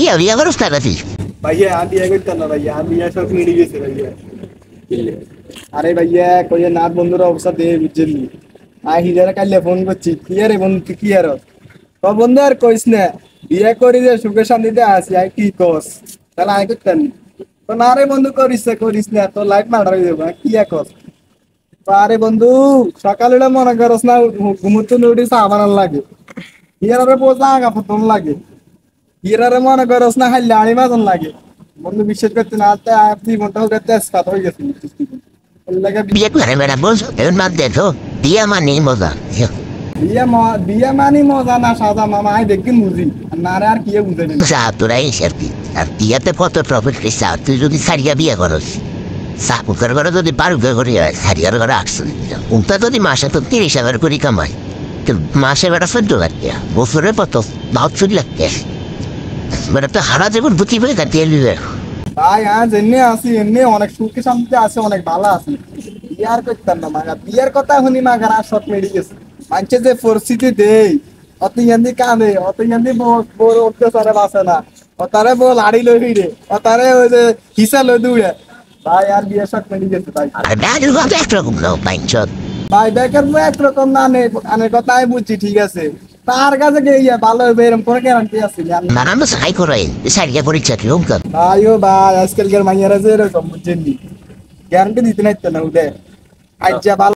ভাইয়া বিয়া করছ না নাকি? ভাইয়া আমি বিয়ে করতাম না ভাইয়া, আমি বিয়ে সব মিলে গেছে ভাইয়া। আরে ভাইয়া কইয়া না বন্ধুর অবস্থা দে বুঝলি, হিজারে কাইলে ফোন করছি, কি আরে বন্ধু তুই কি আর তো বন্ধু আর কইস না, বিয়ে করি যে সুখে শান্তিতে আসি, আই কি কস তাহলে আই করতাম তো না রে বন্ধু, করিস না তো লাইফ মার্ডার হয়ে যাবো, কি আর কস। আরে বন্ধু সকালে মনে করস না, ঘুমুতে উঠি চা বানার লাগে, হিয়ারে বোঝা আগা প্রথম লাগে, হিয়ারে মনে করস না হাইলে আড়ি মাজন লাগে। বন্ধু বিশ্বাস করতে না, তুই ঘন্টা তেজপাত হয়ে গেছে। বিয়ে করে বেড়া বোঝ এখন বাদ দে তো, বিয়া মানে মজা। বিয়ে মানে মজা না সাদা মামা, আই দেখি মুজি না রে আর কি বুঝে নেই। চা তোরাই আর কি, আর বিয়াতে কত প্রফিট পেয়েছে। তুই যদি সারিয়া বিয়ে করস, চাকুকের ঘরে যদি 12 করে হয়, সারিয়ার ঘরে 800, উনটা যদি মাসে তো 30,000 করে কামাই, মাসে বেটা 14 লাখ টাকা, বছরে কত 72 লাখ টাকা, বেটা তো হারা জীবন বুঝি পেয়ে কাটিয়ে নিবে। ভাই আজ এমনি আছি, এমনি অনেক সুখে শান্তিতে আছে, অনেক ভালো আছি। বিয়ার করতাম না মাগা, বিয়ের কথা শুনি মাগার আর শখ মেরে গেছে। মানুষে যে পরিস্থিতি দেই, অত ইয়ান্দি কাঁদে, অত ইয়ান্দি বড় অত্যাচারে বাঁচে না, অতারে বল লাড়ি লই ফিরে, অতারে ওই যে হিসা লই দৌড়ে। ভাই আর বিয়ের শখ মেরে গেছে ভাই। ডাকের কথা একরকম না পাইছত, ভাই দেখেন তো একরকম না, আনের কথা আমি বুঝছি ঠিক আছে, তার কাছে গিয়ে ভালো হবে এরকম কোনো গ্যারান্টি আছে? নানান সাই করে সারিয়া পরীক্ষা কি হোক। ভাই ও ভাই আজকালকার মাইয়ারা যে এরকম বুঝছেন, গ্যারান্টি দিতে নাই তো না উদে আজ যা ভালো